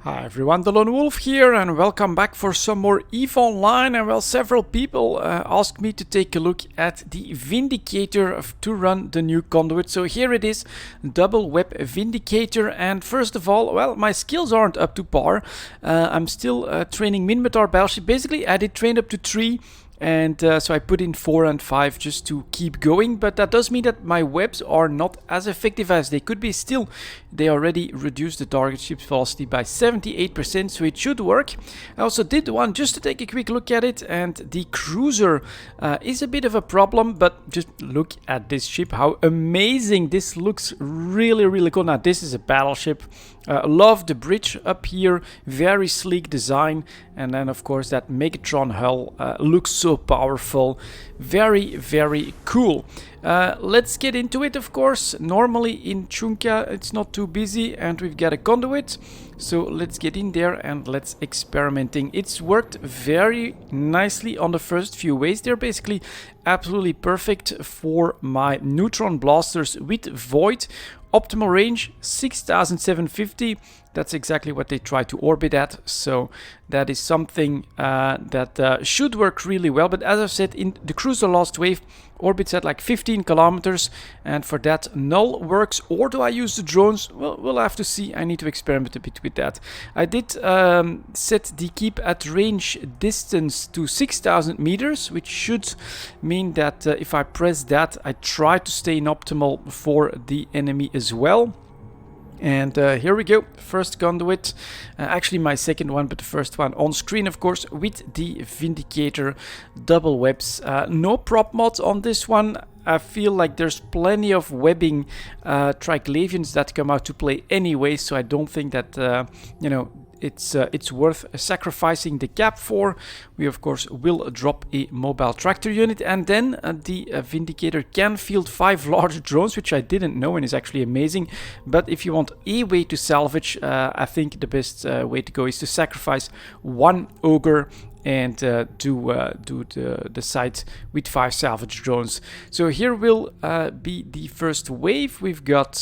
Hi everyone, delonewolf here and welcome back for some more EVE Online. And well, several people asked me to take a look at the Vindicator to run the new conduit. So here it is, double web Vindicator. And first of all, well, my skills aren't up to par. I'm still training Minmatar battleship. Basically, I did train up to 3. And so I put in 4 and 5 just to keep going, but that does mean that my webs are not as effective as they could be. Still, they already reduced the target ship's velocity by 78%, so it should work. I also did one just to take a quick look at it, and the cruiser is a bit of a problem, but just look at this ship, how amazing this looks. Really cool. Now this is a battleship. Love the bridge up here, very sleek design, and then of course that Megatron hull looks so powerful. Very cool. Let's get into it. Of course, normally in Chunka it's not too busy and we've got a conduit, so let's get in there and let's experimenting. It's worked very nicely on the first few ways. They're basically absolutely perfect for my Neutron blasters with Void. Optimal range 6,750. That's exactly what they try to orbit at, so that is something that should work really well. But as I've said, in the cruiser last wave orbits at like 15 kilometers, and for that Null works. Or do I use the drones? Well, we'll have to see. I need to experiment a bit with that. I did set the keep at range distance to 6,000 meters, which should mean that if I press that, I try to stay in optimal for the enemy as well. And here we go, first conduit, actually my second one, but the first one on screen, of course, with the Vindicator double webs. No prop mods on this one. I feel like there's plenty of webbing Triglavians that come out to play anyway, so I don't think that, you know, it's worth sacrificing the cap for. We of course will drop a mobile tractor unit, and then the Vindicator can field 5 large drones, which I didn't know and is actually amazing. But if you want a way to salvage, I think the best way to go is to sacrifice 1 Ogre and do the site with 5 salvage drones. So here will be the first wave. We've got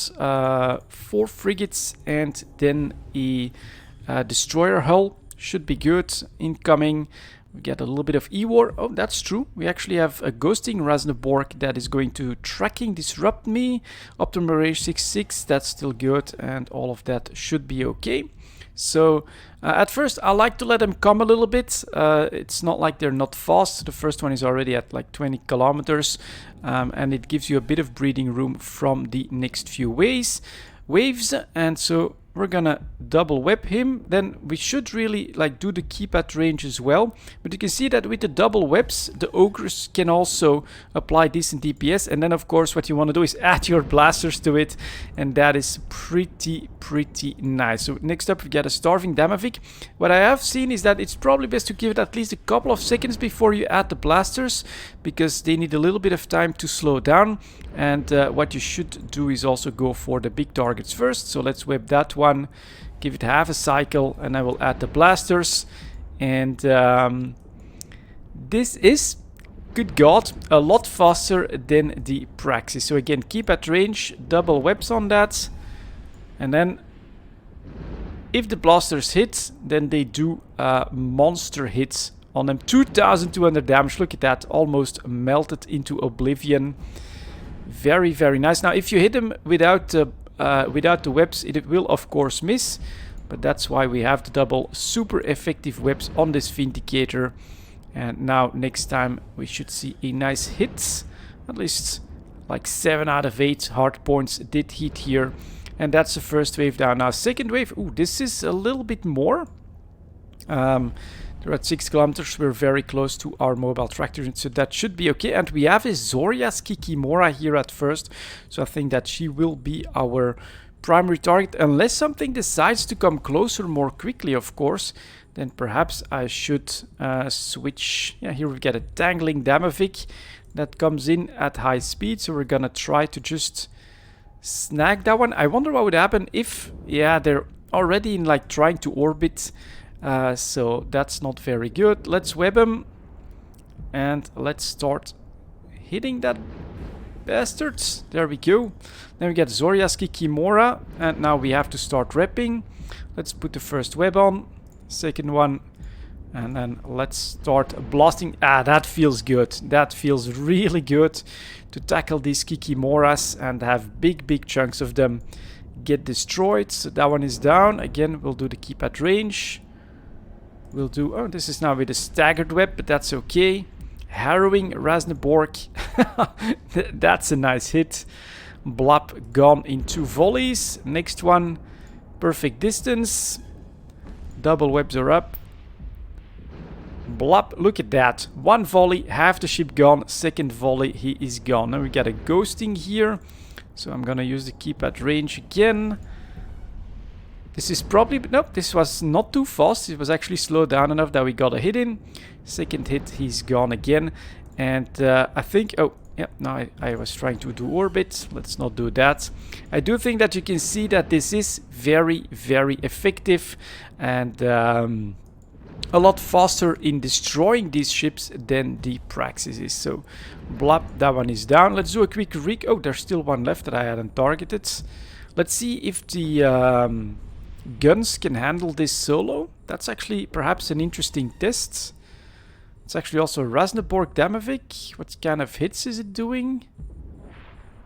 4 frigates and then a destroyer hull. Should be good. Incoming. We get a little bit of E-War. Oh, that's true. We actually have a ghosting Rasneborg that is going to tracking disrupt me. Optimal range 66. That's still good, and all of that should be okay. So at first I like to let them come a little bit. It's not like they're not fast. The first one is already at like 20 kilometers, and it gives you a bit of breathing room from the next few waves. And so we're gonna double web him. Then we should really like do the keep at range as well. But you can see that with the double webs, the ogres can also apply decent DPS. And then of course what you want to do is add your blasters to it, and that is pretty nice. So next up we get a starving Damavik. What I have seen is that it's probably best to give it at least a couple of seconds before you add the blasters, because they need a little bit of time to slow down. And what you should do is also go for the big targets first. So let's web that one, give it half a cycle, and I will add the blasters. And this is, good God, a lot faster than the Praxis. So again, keep at range, double webs on that. And then if the blasters hit, then they do monster hits on them. 2,200 damage, look at that, almost melted into oblivion. Very nice. Now if you hit them without the webs, it will of course miss, but that's why we have the double super effective webs on this Vindicator. And now next time we should see a nice hit. At least like 7 out of 8 hard points did hit here. And that's the first wave down. Now second wave, ooh, this is a little bit more. We're at 6 kilometers. We're very close to our mobile tractor, so that should be okay. And we have a Zoria's Kikimora here at first, so I think that she will be our primary target, unless something decides to come closer more quickly, of course. Then perhaps I should switch. Yeah, here we get a dangling Damavik that comes in at high speed, so we're gonna try to just snag that one. I wonder what would happen if, yeah, they're already in like trying to orbit. So that's not very good. Let's web him and let's start hitting that bastards. There we go. Then we get Zoria's Kikimora, and now we have to start repping. Let's put the first web on, second one, and then let's start blasting. Ah, that feels good. That feels really good to tackle these Kikimoras and have big chunks of them get destroyed. So that one is down. Again, we'll do the keep at range. We'll do, oh, this is now with a staggered web, but that's okay. Harrowing Rasneborg. That's a nice hit. Blap gone in 2 volleys. Next one, perfect distance. Double webs are up. Blap, look at that. 1 volley, half the ship gone. Second volley, he is gone. Now we got a ghosting here. So I'm gonna use the keep at range again. This is probably, nope, this was not too fast. It was actually slowed down enough that we got a hit in. Second hit, he's gone again. And I think, oh, yeah, no, I was trying to do orbit. Let's not do that. I do think that you can see that this is very effective and a lot faster in destroying these ships than the Praxis is. So, blap, that one is down. Let's do a quick oh, there's still one left that I hadn't targeted. Let's see if the guns can handle this solo. That's actually perhaps an interesting test. It's actually also Rasneborg Damavik. What kind of hits is it doing?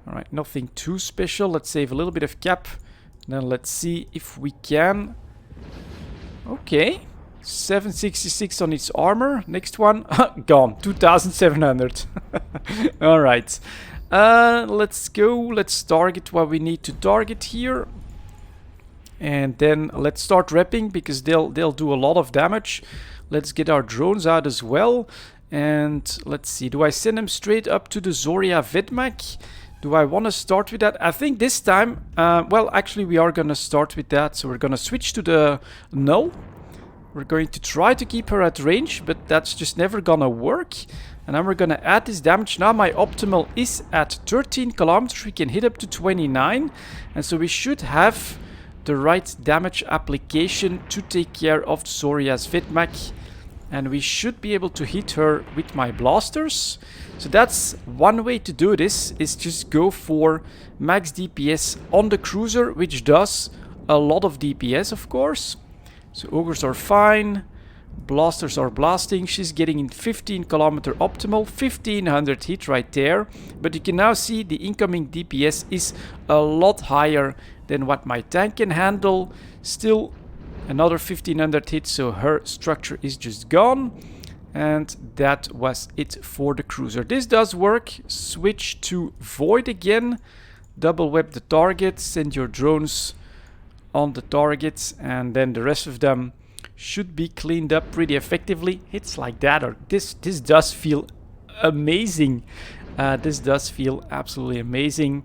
Alright, nothing too special. Let's save a little bit of cap. And then let's see if we can. Okay. 766 on its armor. Next one. Gone. 2700. Alright. Let's go. Let's target what we need to target here. And then let's start repping because they'll do a lot of damage. Let's get our drones out as well. And let's see. Do I send them straight up to the Zoria Vedmak? Do I want to start with that? I think this time, well, actually we are going to start with that. So we're going to switch to the Null. We're going to try to keep her at range, but that's just never going to work. And then we're going to add this damage. Now my optimal is at 13 kilometers. We can hit up to 29. And so we should have the right damage application to take care of Zoria's Vedmak. And we should be able to hit her with my blasters. So that's one way to do this, is just go for max DPS on the cruiser, which does a lot of DPS, of course. So ogres are fine. Blasters are blasting. She's getting in 15 kilometer optimal, 1500 hit right there. But you can now see the incoming DPS is a lot higher than what my tank can handle. Still another 1500 hits, so her structure is just gone. And that was it for the cruiser. This does work. Switch to Void again. Double web the target. Send your drones on the targets, and then the rest of them should be cleaned up pretty effectively. Hits like that, or this does feel amazing. This does feel absolutely amazing.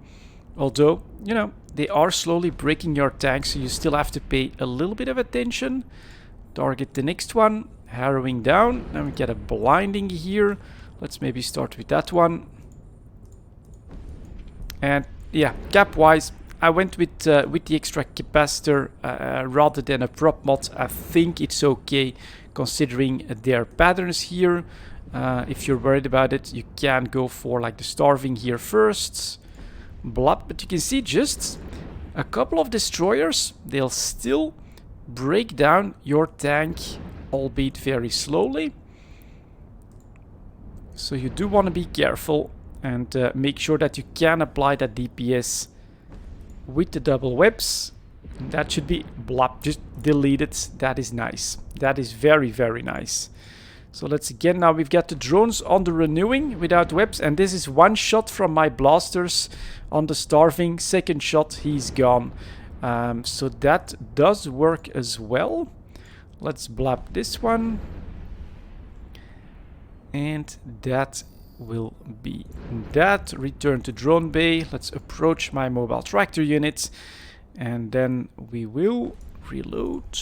Although, you know, they are slowly breaking your tank, so you still have to pay a little bit of attention. Target the next one. Harrowing down. Then we get a blinding here. Let's maybe start with that one. And yeah, cap wise, I went with the extra capacitor rather than a prop mod. I think it's okay considering their patterns here. If you're worried about it, you can go for like the starving here first. Blop, but you can see just a couple of destroyers, they'll still break down your tank, albeit very slowly. So you do want to be careful and make sure that you can apply that DPS with the double webs. That should be blop, just delete it. That is nice. That is very nice. So let's again, now we've got the drones on the renewing without webs, and this is one shot from my blasters on the starving. Second shot, he's gone. So that does work as well. Let's blap this one. And that will be that. Return to drone bay. Let's approach my mobile tractor unit. And then we will reload.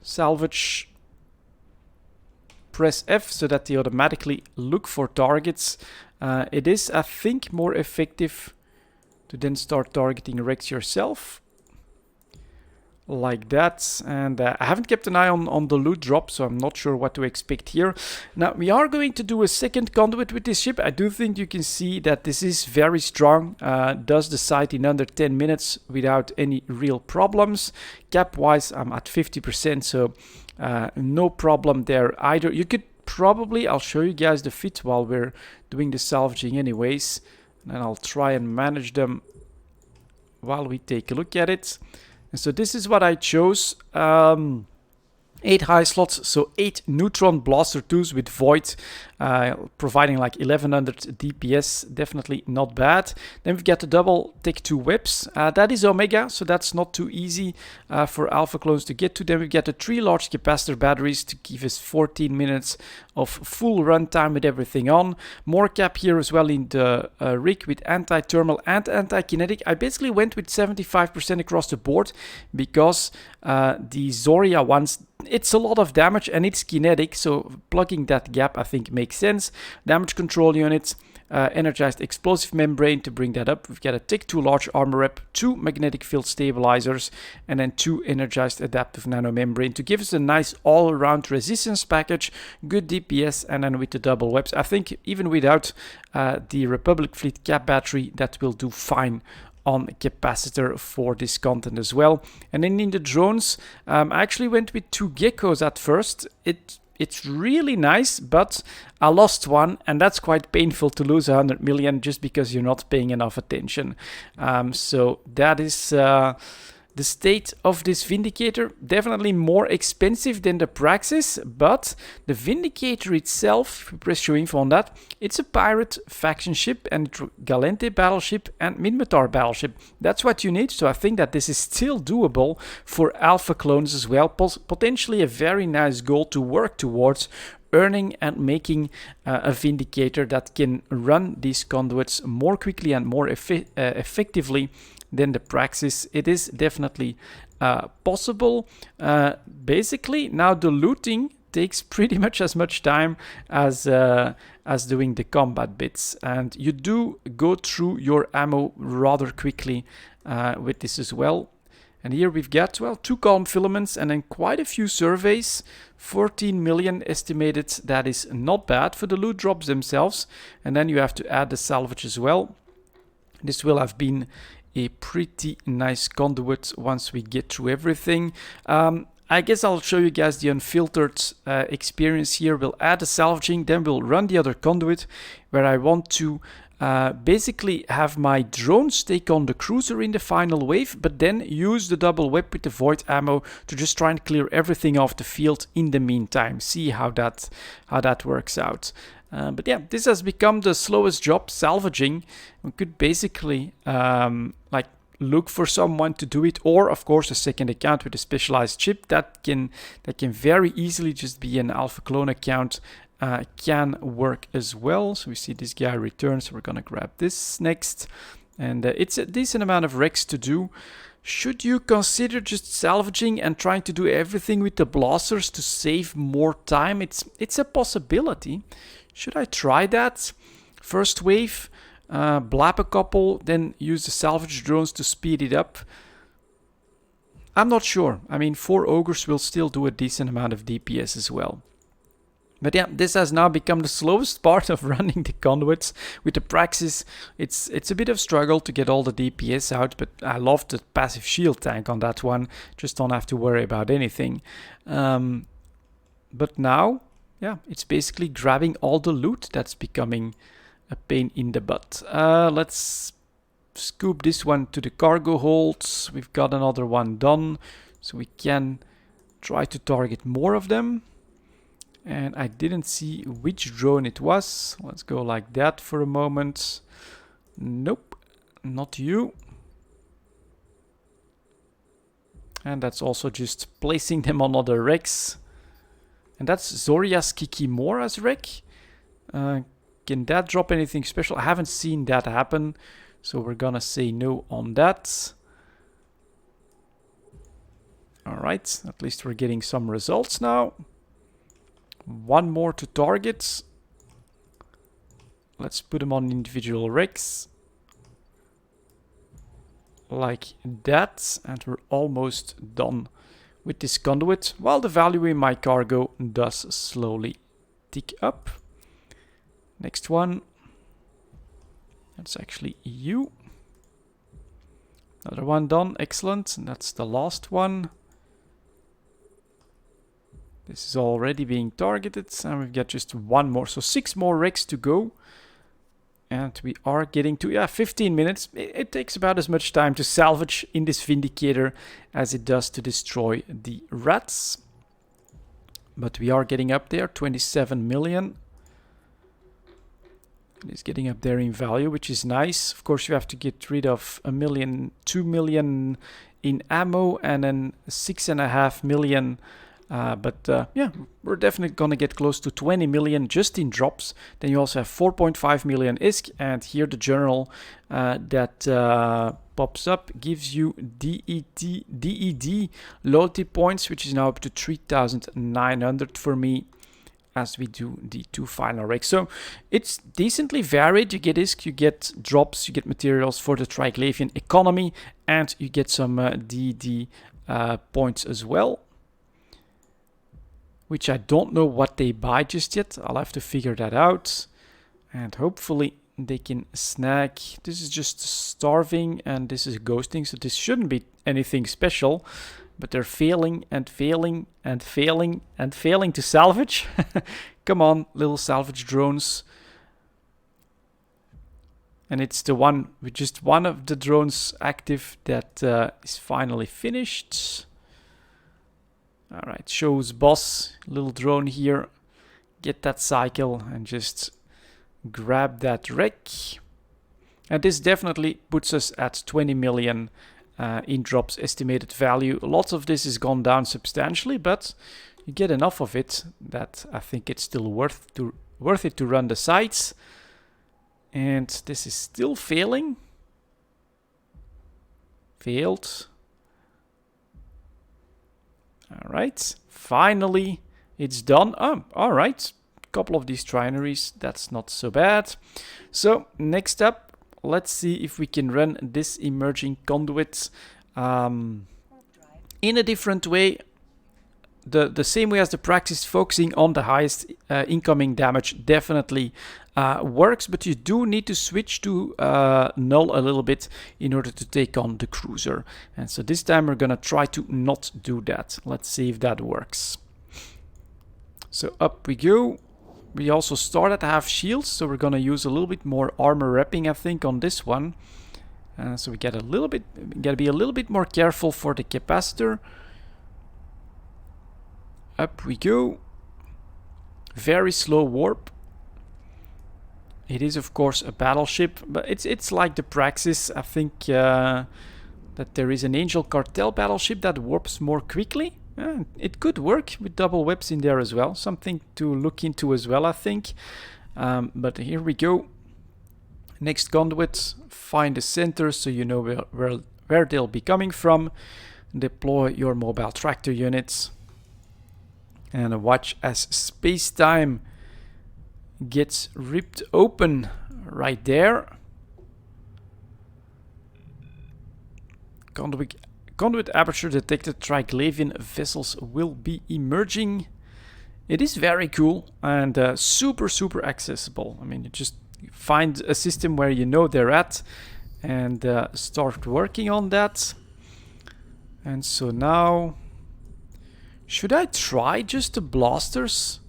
Salvage. Press F so that they automatically look for targets. It is, I think, more effective to then start targeting wrecks yourself. like that. And I haven't kept an eye on the loot drop, so I'm not sure what to expect here. Now we are going to do a second conduit with this ship. I do think you can see that this is very strong, does the site in under 10 minutes without any real problems. Cap wise I'm at 50%, so no problem there either. You could probably, I'll show you guys the fit while we're doing the salvaging anyways, and then I'll try and manage them while we take a look at it. And so this is what I chose. 8 high slots, so 8 Neutron Blaster 2s with Void, providing like 1100 DPS, definitely not bad. Then we've got the double Tech 2 webs. That is Omega, so that's not too easy for Alpha clones to get to. Then we've got the 3 large capacitor batteries to give us 14 minutes of full runtime with everything on. More cap here as well in the rig with anti-thermal and anti-kinetic. I basically went with 75% across the board because the Zoria ones, it's a lot of damage and it's kinetic, so plugging that gap I think makes sense. Damage control units, energized explosive membrane to bring that up. We've got a Tech 2 large armor rep, 2 magnetic field stabilizers, and then 2 energized adaptive nano membrane to give us a nice all-around resistance package, good DPS, and then with the double webs, I think even without the Republic Fleet cap battery, that will do fine on capacitor for this content as well. And then in the drones, I actually went with 2 geckos at first. It's really nice, but I lost one, and that's quite painful to lose 100 million just because you're not paying enough attention. So that is the state of this Vindicator. Definitely more expensive than the Praxis, but the Vindicator itself, if we press show info on that, it's a pirate faction ship and Galente battleship and Minmatar battleship. That's what you need, so I think that this is still doable for Alpha clones as well. Potentially a very nice goal to work towards, earning and making a Vindicator that can run these conduits more quickly and more effectively than the Praxis. It is definitely possible. Basically, now the looting takes pretty much as much time as doing the combat bits, and you do go through your ammo rather quickly with this as well. And here we've got, well, 2 column filaments and then quite a few surveys. 14 million estimated. That is not bad for the loot drops themselves. And then you have to add the salvage as well. This will have been a pretty nice conduit once we get through everything. I guess I'll show you guys the unfiltered experience here. We'll add the salvaging, then we'll run the other conduit where I want to basically have my drones take on the cruiser in the final wave, but then use the double web with the void ammo to just try and clear everything off the field in the meantime. See how that works out. But yeah, this has become the slowest job, salvaging. We could basically like look for someone to do it, or of course a second account with a specialized chip that can very easily just be an Alpha clone account. Can work as well. So we see this guy returns, so we're gonna grab this next, and it's a decent amount of Rex to do. Should you consider just salvaging and trying to do everything with the blasters to save more time? It's a possibility. Should I try that? First wave, blap a couple, then use the salvage drones to speed it up. I'm not sure. I mean, 4 ogres will still do a decent amount of DPS as well. But yeah, this has now become the slowest part of running the conduits. With the Praxis, it's a bit of struggle to get all the DPS out, but I love the passive shield tank on that one. Just don't have to worry about anything. But now, yeah, it's basically grabbing all the loot that's becoming a pain in the butt. Let's scoop this one to the cargo holds. We've got another one done, so we can try to target more of them. And I didn't see which drone it was. Let's go like that for a moment. Nope, not you. And that's also just placing them on other wrecks. And that's Zoria's Kikimora's wreck. Can that drop anything special? I haven't seen that happen, so we're gonna say no on that. Alright, at least we're getting some results now. One more to target. Let's put them on individual wrecks. like that, and we're almost done with this conduit, while the value in my cargo does slowly tick up. Next one. That's actually you. Another one done, excellent. And that's the last one. This is already being targeted, and we've got just one more. So 6 more wrecks to go. And we are getting to, 15 minutes. It takes about as much time to salvage in this Vindicator as it does to destroy the rats. But we are getting up there, 27 million. It is getting up there in value, which is nice. Of course, you have to get rid of 1 million, 2 million in ammo, and then 6.5 million. Yeah, we're definitely gonna get close to 20 million just in drops. Then you also have 4.5 million ISK, and here the journal that pops up gives you DED loyalty points, which is now up to 3,900 for me, as we do the 2 final wrecks. So it's decently varied. You get ISK, you get drops, you get materials for the Triglavian economy, and you get some DED points as well, which I don't know what they buy just yet. I'll have to figure that out, and hopefully they can snag. This is just starving, and this is ghosting, so this shouldn't be anything special, but they're failing and failing and failing and failing to salvage. Come on, little salvage drones. And it's the one with just one of the drones active that is finally finished. All right, shows boss, little drone here. Get that cycle and just grab that wreck. And this definitely puts us at 20 million in drops estimated value. Lots of this has gone down substantially, but you get enough of it that I think it's still worth it to run the sites. And this is still failing. Failed. All right, finally it's done. All right, a couple of these trinaries, that's not so bad. So next up, let's see if we can run this emerging conduit in a different way. The same way as the Praxis, focusing on the highest incoming damage definitely works, but you do need to switch to Null a little bit in order to take on the cruiser. And so this time we're gonna try to not do that. Let's see if that works. So up we go. We also start at half shields, so we're gonna use a little bit more armor wrapping, I think, on this one. So we gotta be a little bit more careful for the capacitor. Up we go. Very slow warp. It is of course a battleship, but it's like the Praxis. I think that there is an Angel Cartel battleship that warps more quickly. It could work with double webs in there as well. Something to look into as well, I think. But here we go. Next conduit. Find the center so you know where they'll be coming from. Deploy your mobile tractor units. And watch as space-time gets ripped open right there. Conduit aperture detected. Triglavian vessels will be emerging. It is very cool and super accessible. I mean, you just find a system where you know they're at and start working on that. And so now, should I try just the blasters?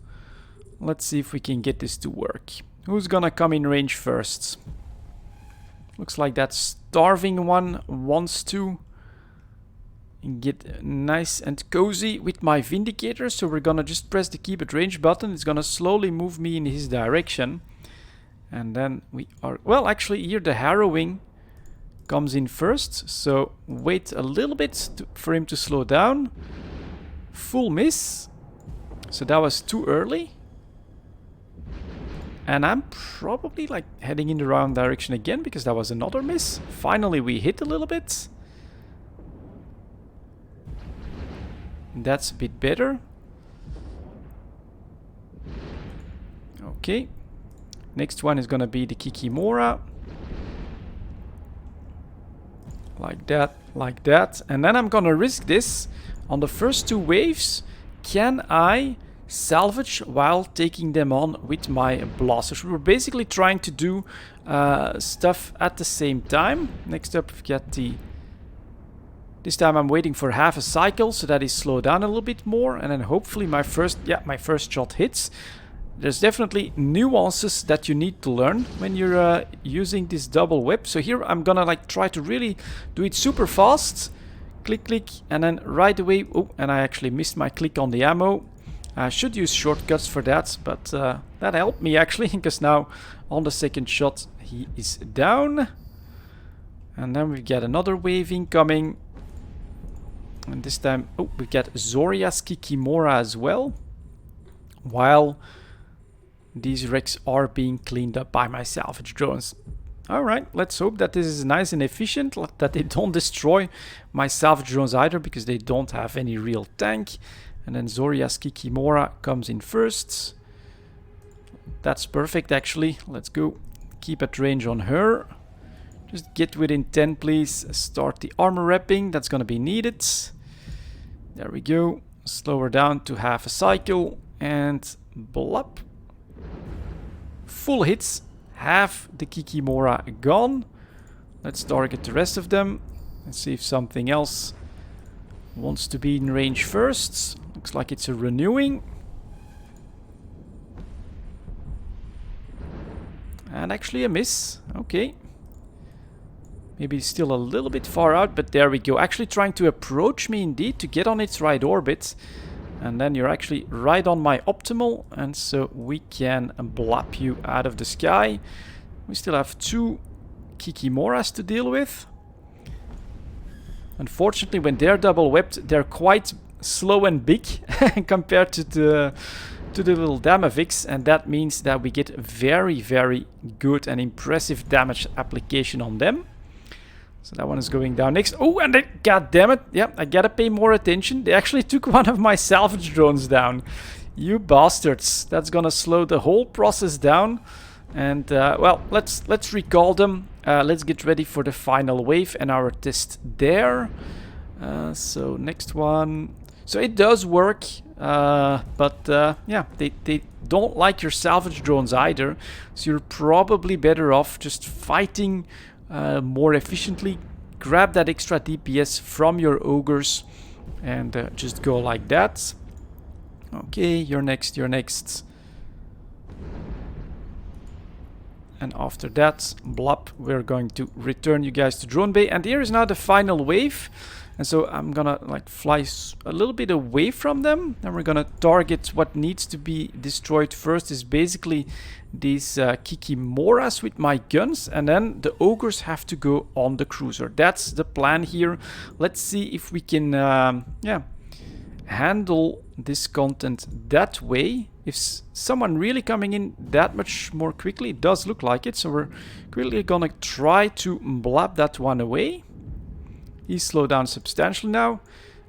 Let's see if we can get this to work. Who's gonna come in range first? Looks like that starving one wants to get nice and cozy with my Vindicator. So we're gonna just press the keep at range button. It's gonna slowly move me in his direction. And then we are... Well, actually here the harrowing comes in first. So wait a little bit for him to slow down. Full miss. So that was too early. And I'm probably like heading in the wrong direction again because that was another miss. Finally we hit a little bit. That's a bit better. Okay. Next one is gonna be the Kikimora. Like that, like that. And then I'm gonna risk this. On the first two waves, can I salvage while taking them on with my blasters? We're basically trying to do stuff at the same time. Next up, we've got the... This time I'm waiting for half a cycle, so that is slow down a little bit more. And then hopefully my first shot hits. There's definitely nuances that you need to learn when you're using this double whip. So here I'm gonna like try to really do it super fast. Click, click, and then right away... Oh, and I actually missed my click on the ammo. I should use shortcuts for that, but that helped me actually, because now on the second shot he is down. And then we get another wave incoming. And this time, oh, we get Zoria's Kikimora as well. While these wrecks are being cleaned up by my salvage drones. Alright, let's hope that this is nice and efficient, that they don't destroy my salvage drones either, because they don't have any real tank. And then Zoria's Kikimora comes in first. That's perfect actually. Let's go. Keep at range on her. Just get within 10 please. Start the armor wrapping, that's gonna be needed. There we go. Slow her down to half a cycle. And blop. Full hits. Half the Kikimora gone. Let's target the rest of them. Let's see if something else wants to be in range first. Looks like it's a renewing. And actually a miss. Okay. Maybe still a little bit far out, but there we go. Actually trying to approach me indeed to get on its right orbit. And then you're actually right on my optimal, and so we can blap you out of the sky. We still have two Kikimoras to deal with. Unfortunately, when they're double whipped, they're quite slow and big compared to the little Damavix, and that means that we get very, very good and impressive damage application on them. So that one is going down next. Oh, and then, god damn it. Yeah, I gotta pay more attention. They actually took one of my salvage drones down. You bastards. That's gonna slow the whole process down. And, well, let's recall them. Let's get ready for the final wave and our test there. So, next one. So, it does work. But, yeah, they don't like your salvage drones either. So, you're probably better off just fighting more efficiently. Grab that extra DPS from your ogres and just go like that. Okay, you're next, you're next. And after that, blop, we're going to return you guys to drone bay. And here is now the final wave. And so I'm gonna like fly a little bit away from them. And we're gonna target what needs to be destroyed first is basically these Kikimoras with my guns. And then the ogres have to go on the cruiser. That's the plan here. Let's see if we can yeah, handle this content that way. If someone really coming in that much more quickly, it does look like it. So we're quickly gonna try to blab that one away. He's slowed down substantially now.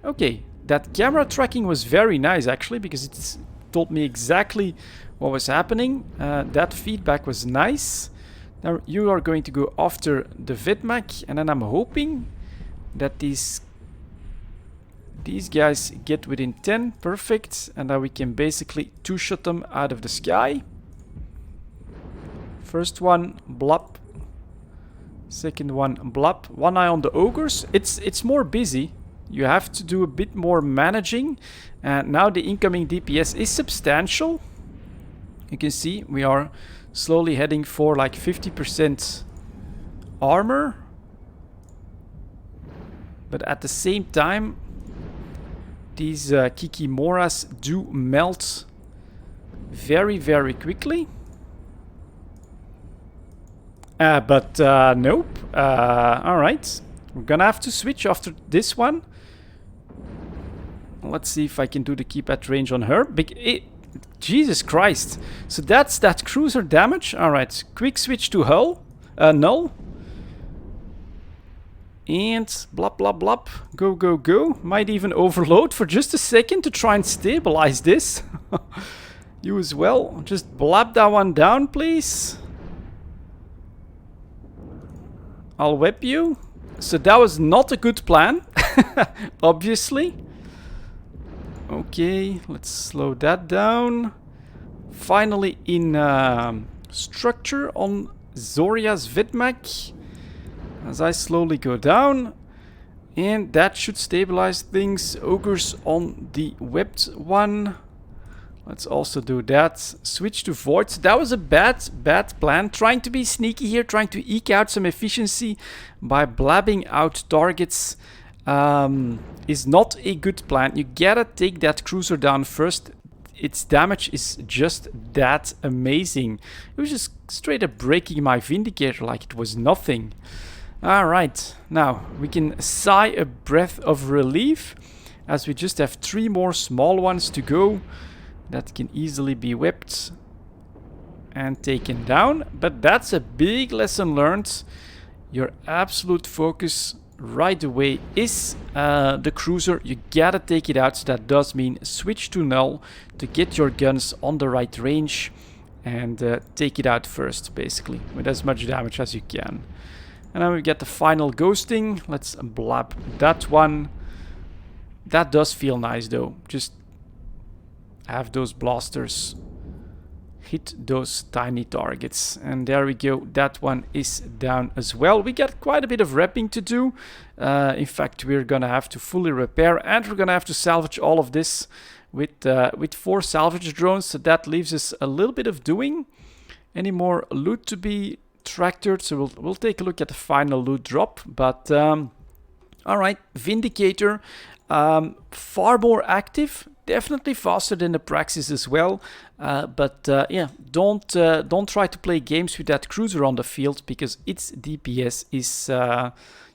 Okay, that camera tracking was very nice actually, because it told me exactly what was happening. That feedback was nice. Now you are going to go after the Vedmak, and then I'm hoping that these guys get within 10. Perfect. And now we can basically two-shot them out of the sky. First one, blop. Second one, blop. One eye on the ogres. It's more busy. You have to do a bit more managing. And now the incoming DPS is substantial. You can see we are slowly heading for like 50% armor. But at the same time, these Kikimoras do melt very, very quickly. But nope. Alright. We're gonna have to switch after this one. Let's see if I can do the keep at range on her. Jesus Christ. So that's that cruiser damage. Alright. Quick switch to hull. Null. And blop, blop, blop. Go, go, go. Might even overload for just a second to try and stabilize this. You as well. Just blap that one down, please. I'll whip you. So that was not a good plan, obviously. Okay, let's slow that down. Finally in structure on Zoria's Vidmec. As I slowly go down. And that should stabilize things. Ogres on the webbed one. Let's also do that. Switch to voids. That was a bad plan. Trying to be sneaky here, trying to eke out some efficiency by blabbing out targets is not a good plan. You gotta take that cruiser down first. Its damage is just that amazing. It was just straight up breaking my Vindicator like it was nothing. Alright, now we can sigh a breath of relief as we just have 3 more small ones to go that can easily be whipped and taken down. But that's a big lesson learned. Your absolute focus right away is the cruiser. You gotta take it out, so that does mean switch to null to get your guns on the right range and take it out first, basically, with as much damage as you can. And then we get the final ghosting. Let's blab that one. That does feel nice though. Just have those blasters hit those tiny targets. And there we go. That one is down as well. We got quite a bit of repping to do. In fact, we're gonna have to fully repair, and we're gonna have to salvage all of this with 4 salvage drones. So that leaves us a little bit of doing. Any more loot to be tractored, so we'll take a look at the final loot drop. But all right, Vindicator, far more active, definitely faster than the Praxis as well. But yeah, don't try to play games with that cruiser on the field, because its DPS is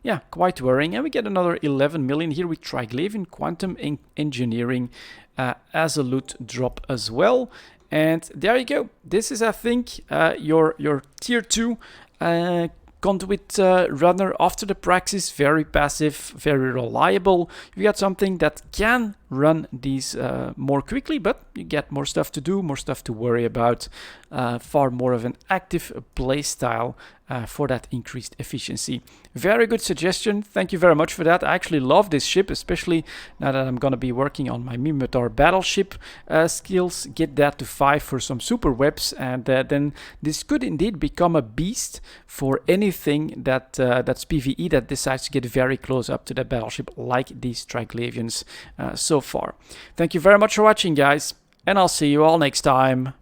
yeah, quite worrying. And we get another 11 million here with Triglavian Quantum Engineering as a loot drop as well. And there you go. This is, I think, your tier 2 conduit runner after the Praxis. Very passive, very reliable. You got something that can run these more quickly, but you get more stuff to do, more stuff to worry about. Far more of an active play style for that increased efficiency. Very good suggestion. Thank you very much for that. I actually love this ship, especially now that I'm going to be working on my Mimitar battleship skills. Get that to 5 for some super webs, and then this could indeed become a beast for anything that's PvE that decides to get very close up to the battleship, like these Triglavians so far. Thank you very much for watching, guys, and I'll see you all next time.